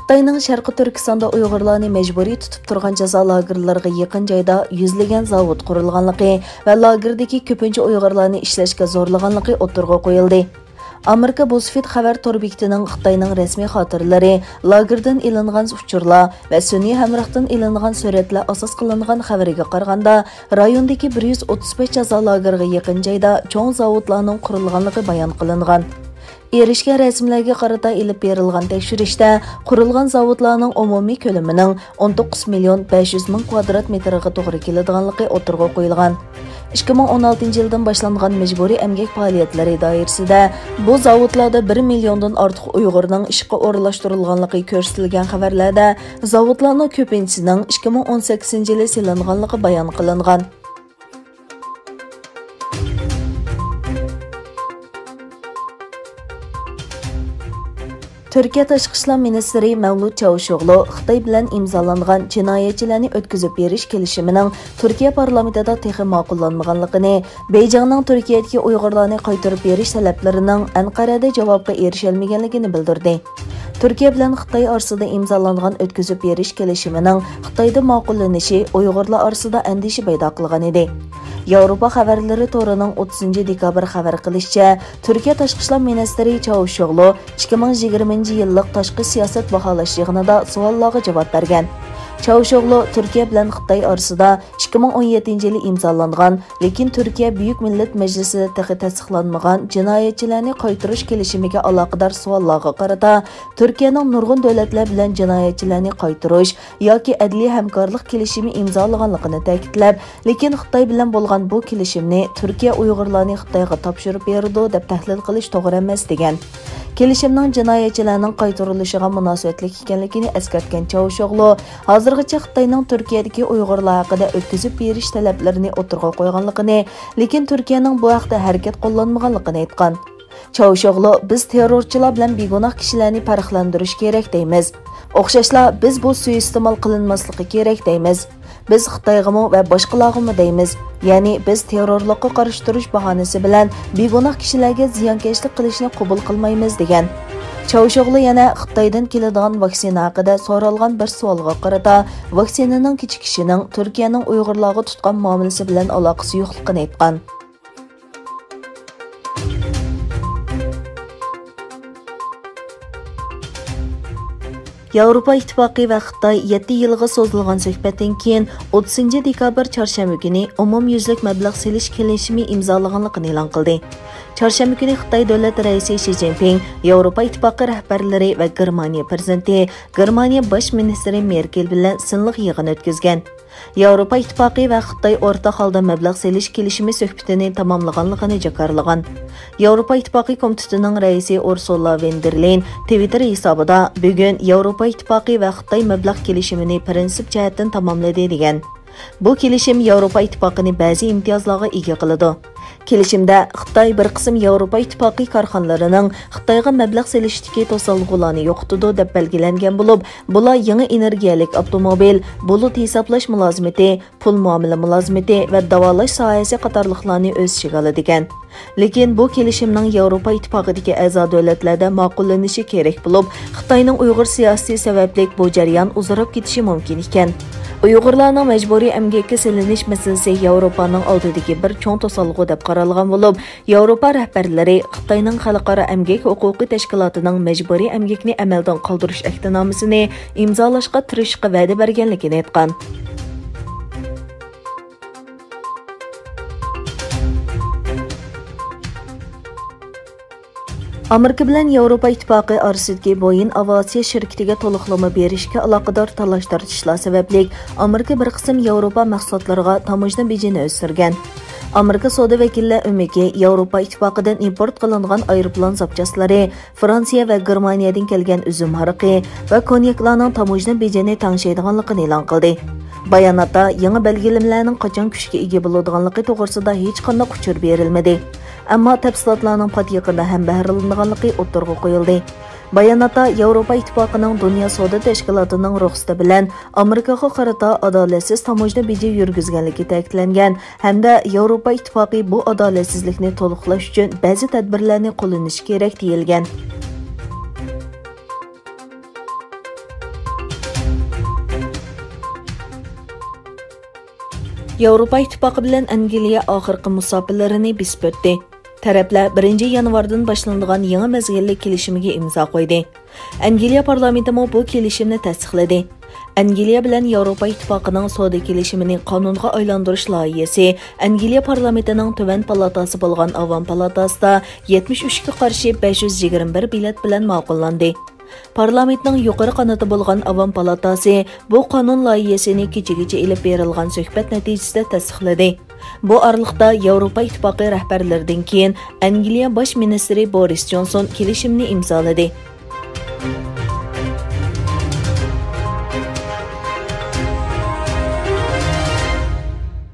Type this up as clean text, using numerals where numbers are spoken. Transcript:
Xitoyning Sharqi Turkistonda Uyg'urlarni majburiy tutib turgan jazo lagerlariga yaqin joyda yuzlagan zavod qurilganligi va lagerdagi ko'pincha Uyg'urlarni ishlashga zo'rlaganligi o'tirg'a qo'yildi. Amerika BuzzFeed xabar torbekitining Xitoyning rasmiy xotiralari, lagerdan ilingan uchurlar va sun'iy hamrohdan ilingan suratlar asos qilingan xabariga qaraganda, rayondagi 135 jazo lageriga yaqin joyda cho'ng zavodlarning qurilganligi bayon qilingan. Erishgan rasmlarga qarata ilib berilgan tekshirishda qurilgan zavodlarning umumiy ko'lamining 19 million 500 ming kvadrat metrga to'g'ri keladiganligi o'tirg'a qo'yilgan. 2016 yildan boshlangan majburiy emgak faoliyatlari doirasida bu zavodlarda 1 milliondan ortiq Uyg'urning ishga o'rlashtirilganligi ko'rsatilgan xabarlarda zavodlarning ko'pinchisining 2018 yili silinganligi bayon qilingan. Türkiye Tashqi ishlar ministri Mavlud Çavuşoğlu Xitoy bilan imzolangan jinoyatchilarni o'tkazib berish kelishimining Turkiya parlamentida texi ma'qullanmaganligini, Beyjingning Turkiyadagi Uyg'urlarni qaytarib berish talablarining Anqarada javobga erishalmaganligini bildirdi. Turkiya bilan Xitoy orasida imzolangan o'tkazib berish kelishimining Xitoyda ma'qullanishi Uyg'urlar orasida andisha paydo qilgan edi. Yevropa xabarlari to'rining 30 dekabr xabar qilishicha, Turkiya Tashqi ishlar ministri Çavuşoğlu 2020 yillik tashqi siyosat baholash yig'inida savollarga javob bergan. Çavuşoğlu Turkiya bilan Xitoy orasida 2017 yili imzolangan, lekin Turkiya Buyuk Millat Majlisida tasdiqlanmagan jinoyatchilarni qaytarish kelishimiga aloqador savollarga qarata, Turkiyaning nurg'un davlatlar bilan jinoyatchilarni qaytarish yoki adliy hamkorlik kelishimi imzolaganligini ta'kidlab, lekin Xitoy bilan bo'lgan bu kelishimni Turkiya Uyg'urlarni Xitoyga topshirib berdi deb tahlil qilish to'g'ri emas degan. Kelishimning jinoyatchilarning qaytarilishiga munosabatli ekanligini eskartgan Çavuşoğlu, hozirgacha Xitoyning Turkiyadagi Uyg'urlar haqida o'tkazib berish talablarini o'tirg'a qo'yganligini, lekin Turkiyaning bu haqda harakat qo'llanmaganligini aytgan. Çavuşoğlu, biz terrorchilar bilan begunoh kishilarni farqlantirish kerak deymiz. O'xshashla biz bu suiiste'mol qilinmasligi kerak deymiz. Biz Xitoyg'imi va boshqalarg'imi deymiz. Ya'ni biz terrorlikqa qarshi turish bahonasi bilan begunoh kishilarga ziyonkashlik qilishni qabul qilmaymiz degan. Çavuşoğlu yana Xitoydan keladigan vaksina haqida so'ralgan bir savolga qarata, vaksinaning kechikishining Turkiyaning Uyg'urlarga tutgan muomalasi bilan aloqasi yo'qligini aytgan. Yevropa İttifaqı va Xitoy 7 yilga so'zilgan suhbatdan keyin 30 dekabr chorshanba kuni umumyuzlik mablag' selish kelishimi imzolaganligini e'lon qildi. Chorshanba kuni Xitoy davlat raisi Xi Jinping, Yevropa Ittifoqi rahbarlari va Germaniya prezidenti, Germaniya bosh ministri Merkel bilan sinliq yig'in o'tkazgan. Yevropa Ittifoqi va Xitoy o'rtaq holda mablag' selish kelishimi suhbatini tamomlaganligini jakarlagan. Yevropa Ittifoqi komitetining raisi Ursula von der Leyen Twitter hisobida bugun Yevropa Ittifoqi va Xitoy mablag' kelishimini prinsip jihatdan tamomladi degan. Bu kelishim Yevropa Ittifoqini ba'zi imtiyozlarga ega qiladi. Kelishimda Xitoy bir qism Yevropa Ittifoqi korxonalarining Xitoyga mablag' selishdagi to'salg'ularni yo'qotdi deb belgilangan bo'lib, bular yangi energiyalik avtomobil, bulut hisoblash mulozimati, pul muomala mulozimati va davolash sohasi qatorliqlarni o'z ichiga oladigan. Lekin bu kelishimning Yevropa Ittifoqidagi a'zo davlatlarda ma'qullanishi kerak bo'lib, Xitoyning Uyg'ur siyosiy sababli bu jarayon uzarib ketishi mumkin ekan. Uyg'urlarning majburiy emgakka selinish masalasi Yevropaning oldidagi bir cho'ng to'salg'u deb qaralgan bo'lib, Yevropa rahbarlari Xitoyning xalqaro emgak huquqiy tashkilotining majburiy emgakni amaldan qoldirish ahdnomasini imzolashga tirishishga va'da berganligini aytgan. Amerika bilan Yevropa Ittifoqi orasidagi Boeing aviatsiya shirkatiga to'liqlama berishga aloqador talash tortishlar sababli Amerika bir qism Yevropa mahsulotlariga tamojna bejini o'stirgan. Amerika savdo vakillari umiki Yevropa Ittifoqidan import qilingan aeroplan zapchastlari, Fransiya va Germaniyadan kelgan uzum hariqi va konyaklarning tamojna bejini tangshaydiganligini e'lon qildi. Bayonotda yangi belgilamlarning qachon kuchga ega bo'ladiganligi to'g'risida hech qanday uqtir berilmadi. Ammo tafsilotlarning pat yaqinda ham bahrilanganligi o'tirg'a qo'yildi. Bayonotda Yevropa Ittifoqining Dunyo savdo tashkilotining ruxsati bilan Amerikaga qarata adolatsiz tamojna beji yurgizganligi ta'kidlangan hamda Yevropa Ittifoqi bu adolatsizlikni to'liqlash uchun ba'zi tadbirlarni qo'llanishi kerak deyilgan. Yevropa İttifaqı bilan Angliya oxirgi musofirlarini besib o'tdi. Taraflar 1 yanvardan boshlanadigan yangi mezgillik kelishimiga imzo qo'ydi. Angliya parlamenti bu kelishimni tasdiqladi. Angliya bilan Yevropa İttifaqıning savdo kelishimini qonunga aylantirish loyihasi Angliya parlamentining tuvan palatasi bo'lgan Avam palatasida 73 ga qarshi 521 bilet bilan ma'qullandi. Parlamentning yuqori qanoti bo'lgan Avam palatasi bu qonun loyihasini kechagacha ilib berilgan suhbat natijasida tasdiqladi. Bu oraliqda Yevropa İttifaqı rahbarlaridan keyin Angliya bosh ministri Boris Johnson kelishimni imzoladi.